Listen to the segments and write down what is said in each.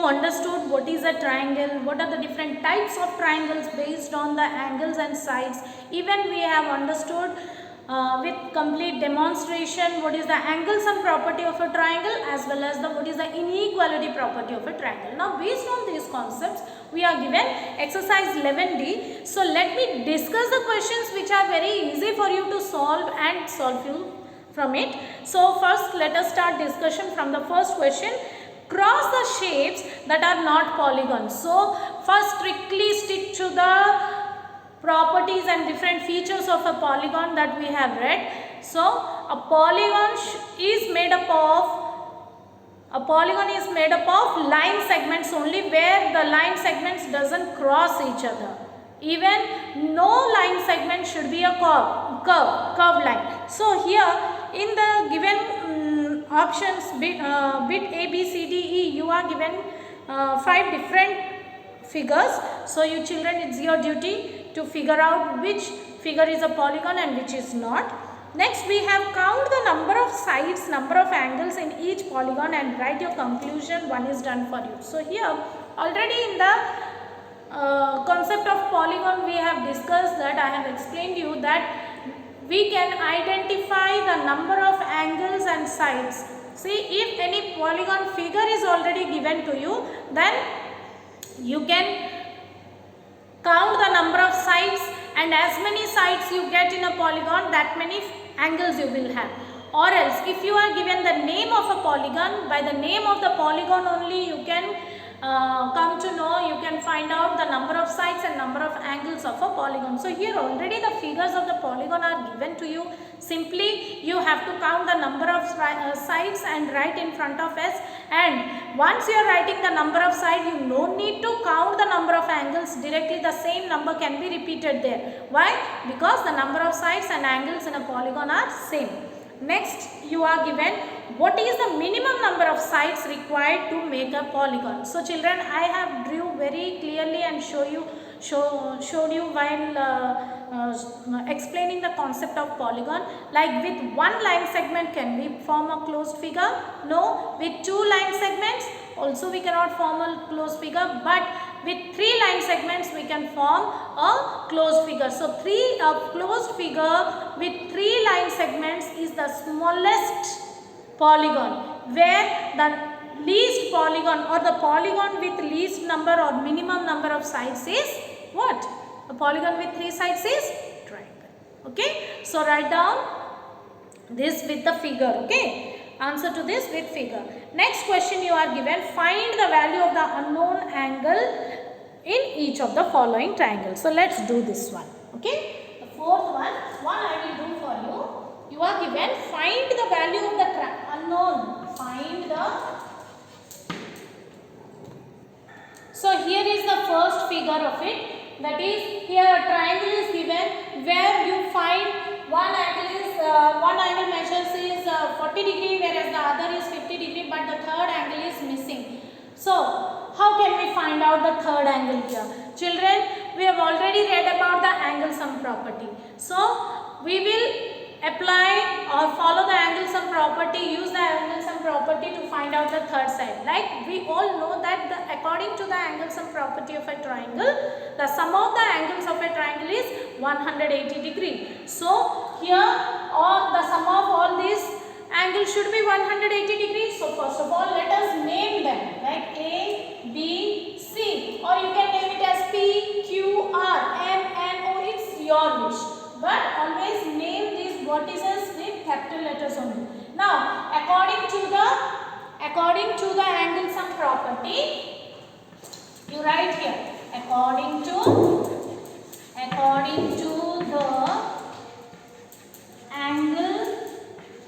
understood what is a triangle, what are the different types of triangles based on the angles and sides. Even we have understood with complete demonstration what is the angle sum property of a triangle as well as what is the inequality property of a triangle. Now based on these concepts we are given exercise 11D. So let me discuss the questions which are very easy for you to solve and solve you from it. So first let us start discussion from the first question. Cross the shapes that are not polygons. So first strictly stick to the properties and different features of a polygon that we have read. So a polygon is made up of line segments only, where the line segments doesn't cross each other. Even no line segment should be a curved line. So here in the given options bit A, B, C, D, E, you are given 5 different figures. So you children, it's your duty to figure out which figure is a polygon and which is not. Next we have count the number of sides, number of angles in each polygon and write your conclusion. One is done for you. So here already in the concept of polygon we have discussed that. I have explained you that we can identify the number of angles and sides. See, if any polygon figure is already given to you, then you can count the number of sides, and as many sides you get in a polygon, that many angles you will have. Or else if you are given the name of a polygon, by the name of the polygon only you can come to know, you can find out the number of sides and number of angles of a polygon. So here already the figures of the polygon are given to you. Simply you have to count the number of sides and write in front of S, and once you are writing the number of sides, you no need to count the number of angles. Directly the same number can be repeated there. Why? Because the number of sides and angles in a polygon are same. Next you are given what is the minimum number of sides required to make a polygon. So children, I have drew very clearly and showed you while explaining the concept of polygon. Like with one line segment can we form a closed figure? No. With two line segments also we cannot form a closed figure, but with 3 line segments we can form a closed figure. So a closed figure with 3 line segments is the smallest polygon, where the least polygon or the polygon with least number or minimum number of sides is what? A polygon with 3 sides is triangle. Okay, so write down this with the figure. Okay, answer to this with figure. Next question you are given, find the value of the unknown angle in each of the following triangles. So let's do this one. Okay, the fourth one I will do for you. You are given, find the value of the unknown. So here is the first figure of it. That is, here a triangle is given where you find one angle measures is 40 degree, whereas the other is 50 degree, but the third angle is missing. So how can we find out the third angle here? Children, we have already read about the angle sum property. So we will apply or follow the angle sum property, use the angle sum property to find out the third side. Like we all know that according to the angle sum property of a triangle, the sum of the angles of a triangle is 180 degree. So here the sum of all these angles should be 180 degrees. So first of all let us name them, like A, B, C, or you can name it as P, Q, R, M, N, O. It's your wish, but always name these vertices with capital letters only. Now according to the angle sum property, you write here according to the angle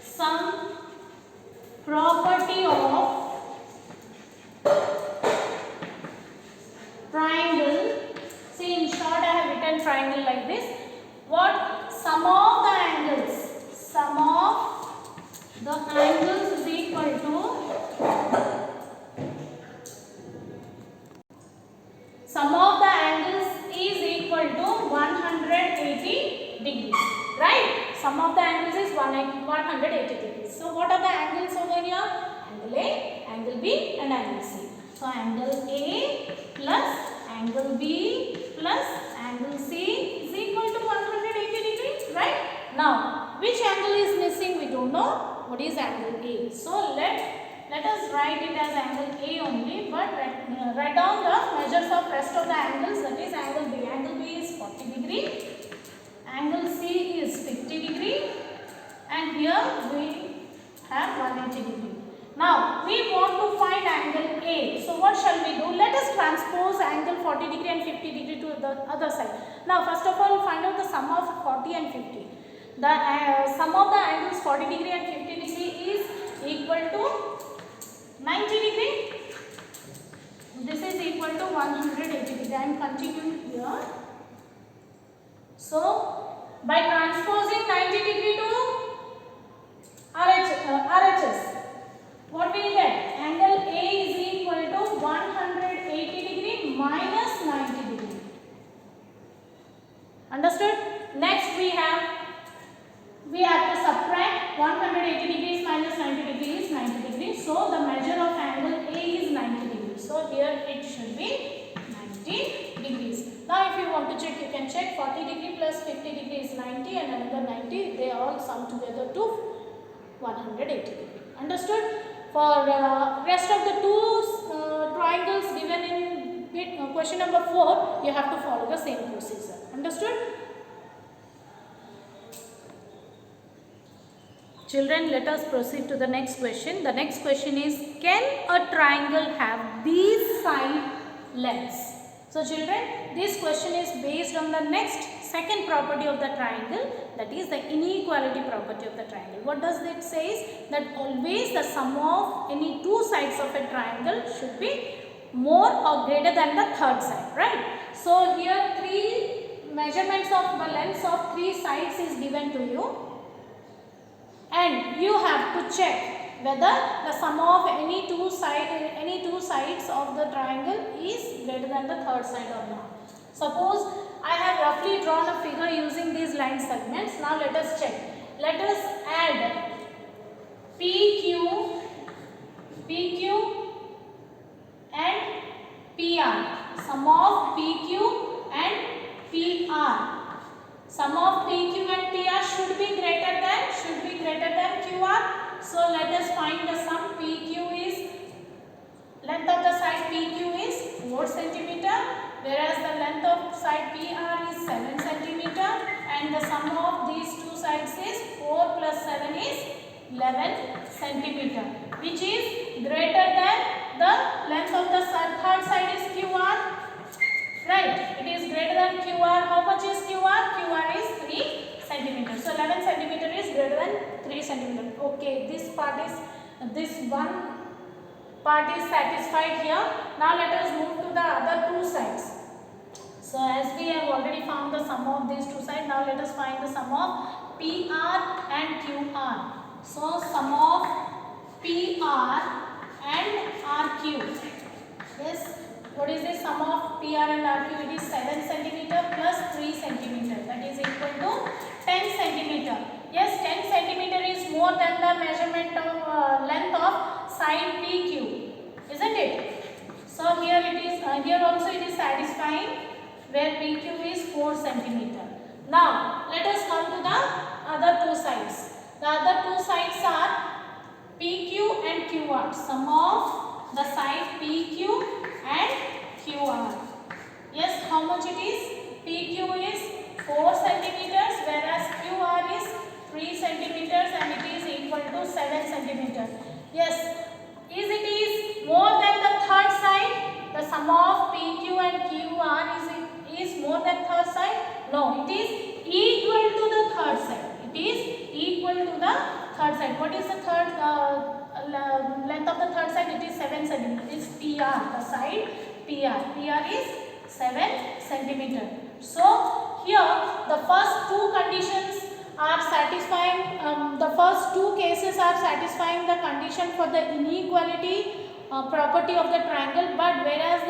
sum property of triangle. See, in short I have written triangle like this. What? Sum of the angles is equal to sum of the angles is equal to 180 degrees, right? Sum of the angles is 180 degrees. So what are the angles over here? Angle A, angle B and angle C. So angle A plus angle B plus angle C is equal to 180 degree, right? Now, which angle is missing? We don't know. What is angle A? So let us write it as angle A only, but write down the measures of rest of the angles. That is angle B. Angle B is 40 degree. Angle C is 50 degree. And here we have 180 degree. Now, we want to find angle A. So, what shall we do? Let us transpose angle 40 degree and 50 degree to the other side. Now, first of all, find out the sum of 40 and 50. The sum of the angles 40 degree and 50 degree is equal to 90 degree. This is equal to 180 degree. I am continuing here. So, by transposing 90 degree to RHS, what we get? Angle A is equal to 180 degree minus 90 degree. Understood? Next we have to subtract 180 degrees minus 90 degrees, 90 degrees. So the measure of angle A is 90 degrees. So here it should be 90 degrees. Now if you want to check, you can check 40 degree plus 50 degree is 90 and another 90. They all sum together to 180 degree. Understood? For rest of the two triangles given in question number 4, you have to follow the same procedure. Understood? Children, let us proceed to the next question. The next question is, can a triangle have these side lengths? So children, this question is based on the second property of the triangle, that is the inequality property of the triangle. What does it say? That always the sum of any two sides of a triangle should be more or greater than the third side, right? So here three measurements of the lengths of three sides is given to you, and you have to check whether the sum of any two sides of the triangle is greater than the third side or not. Suppose I have roughly drawn a figure using these line segments. Now let us check. Let us add PQ and PR. Sum of PQ and PR. Sum of PQ and PR should be greater than QR. So let us find the sum. PQ is, length of the side PQ is 4 cm, whereas the length of side PR is 7 cm, and the sum of these two sides is 4 plus 7 is 11 cm, which is greater than the length of the third side is QR. Right, it is greater than QR. How much is QR? QR is 3 cm. So 11 cm is greater than 3 cm. Okay, this one part is satisfied here. Now let us move to the other two sides. So as we have already found the sum of these two sides, now let us find the sum of PR and QR. So sum of PR and RQ. Yes. What is the sum of PR and RQ? It is 7 cm plus 3 cm. That is equal to 10 cm. Yes, 10 cm is more than the measurement of length of side PQ, isn't it? So here it is. Here also it is satisfying, where PQ is 4 cm. Now let us come to the other two sides. The other two sides are PQ and QR. Sum of the side PQ and QR. Yes, how much it is? PQ is 4 centimeters, whereas QR is 3 centimeters, and it is equal to 7 centimeters. Yes, it is more than the third side? The sum of PQ and QR is more than third side? No, it is equal to the third side. It is equal to the third side. What is the third length of the third side? It is 7 cm. It is PR, the side PR. PR is 7 cm. So here the first two conditions are satisfying. The first two cases are satisfying the condition for the inequality property of the triangle. But whereas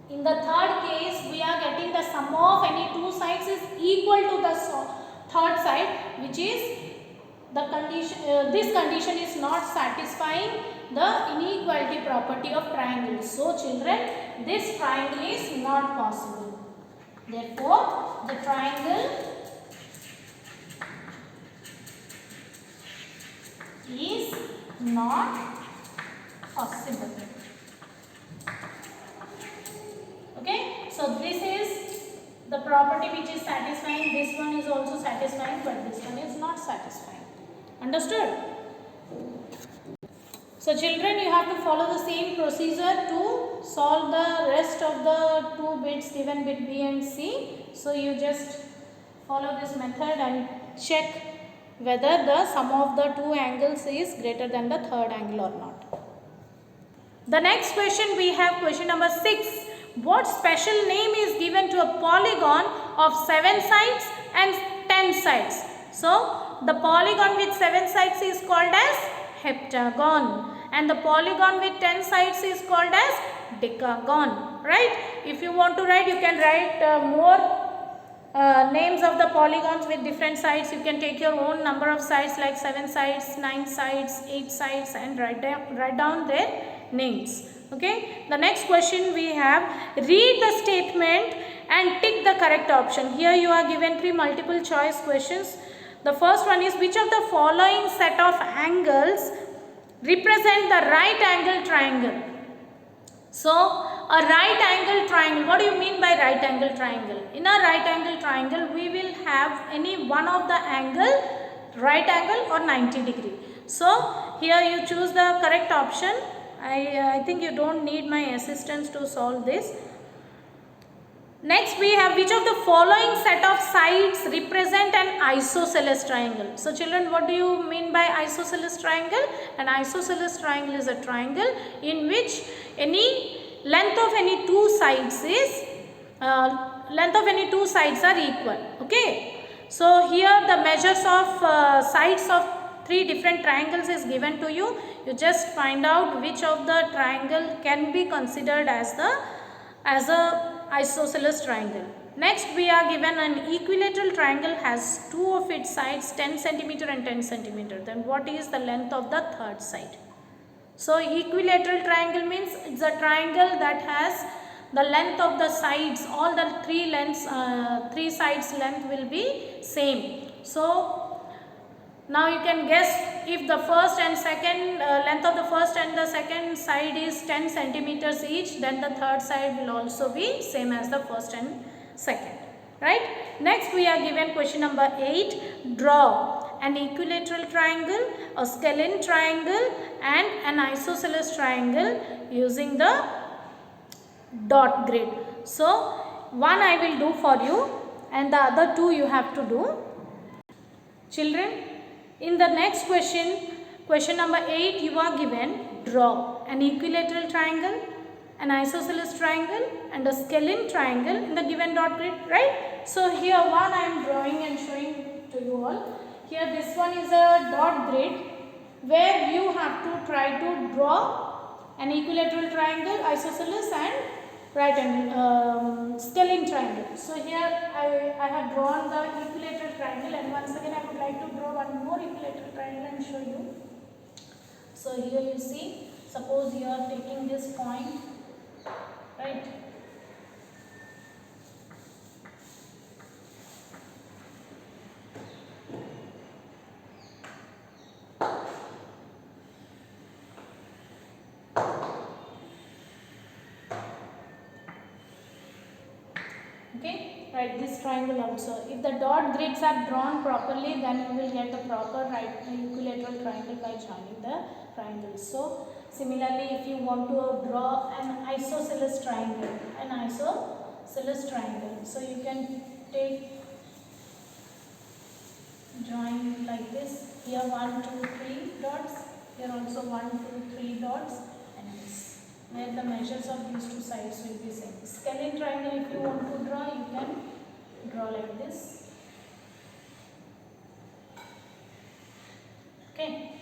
in the third case, we are getting the sum of any two sides is equal to the third side, which is the condition. This condition is not satisfying the inequality property of triangle. So children, this triangle is not possible. Therefore, the triangle is not possible. Okay, so this is the property which is satisfying. This one is also satisfying, but this one is not satisfying. Understood? So children, you have to follow the same procedure to solve the rest of the two bits given, bit B and C. So you just follow this method and check whether the sum of the two angles is greater than the third angle or not. The next question, we have question number 6. What special name is given to a polygon of 7 sides and 10 sides? So the polygon with 7 sides is called as heptagon, and the polygon with 10 sides is called as decagon, right? If you want to write, you can write more names of the polygons with different sides. You can take your own number of sides like 7 sides, 9 sides, 8 sides, and write down their names. Okay, the next question we have, read the statement and tick the correct option. Here you are given 3 multiple choice questions. The first one is, which of the following set of angles represent the right angle triangle? So a right angle triangle, what do you mean by right angle triangle? In a right angle triangle, we will have any one of the angle, right angle or 90 degree. So here you choose the correct option. I think you don't need my assistance to solve this. Next we have, which of the following set of sides represent an isosceles triangle? So children, what do you mean by isosceles triangle? An isosceles triangle is a triangle in which any length of any two sides is are equal. Okay, so here the measures of sides of 3 different triangles is given to you. You just find out which of the triangle can be considered as a isosceles triangle. Next we are given an equilateral triangle has 2 of its sides 10 cm and 10 cm. Then what is the length of the third side? So equilateral triangle means it's a triangle that has the length of the sides, all the 3 sides length will be same. So now you can guess, if the first and second length of the first and the second side is 10 centimeters each, then the third side will also be same as the first and second, right? Next we are given question number 8. Draw an equilateral triangle, a scalene triangle and an isosceles triangle using the dot grid. So one I will do for you and the other 2 you have to do. Children, in the next question, question number 8, you are given, draw an equilateral triangle, an isosceles triangle and a scalene triangle in the given dot grid, right? So here one I am drawing and showing to you all. Here this one is a dot grid where you have to try to draw an equilateral triangle, isosceles and right angle scalene triangle. So here I have drawn the equilateral triangle, and once again I would like to draw one more equilateral triangle and show you. So here you see, suppose you are taking this point, right? Okay, write this triangle also. If the dot grids are drawn properly, then you will get a proper right equilateral triangle by joining the triangles. So similarly, if you want to draw an isosceles triangle, so you can take, join like this. Here 1, 2, 3 dots. Here also 1, 2, 3 dots, and this, where the measures of these 2 sides will be same. Scalene triangle, if you want to draw, you can draw like this. Okay,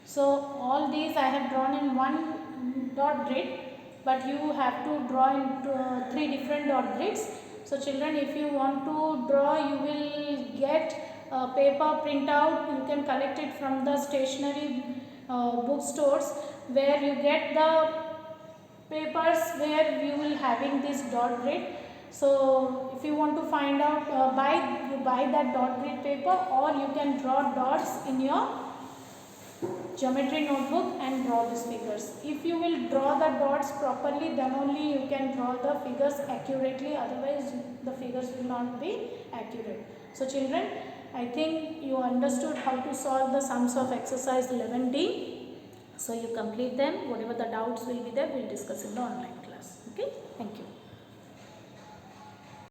so all these I have drawn in one dot grid, but you have to draw into 3 different dot grids. So children, if you want to draw, you will get paper printout. You can collect it from the stationery bookstores, where you get the papers where we will having this dot grid. So if you want to find out, you buy that dot grid paper, or you can draw dots in your geometry notebook and draw these figures. If you will draw the dots properly, then only you can draw the figures accurately, otherwise the figures will not be accurate. So children, I think you understood how to solve the sums of exercise 11D. So you complete them. Whatever the doubts will be there, we will discuss in the online class. Okay, thank you.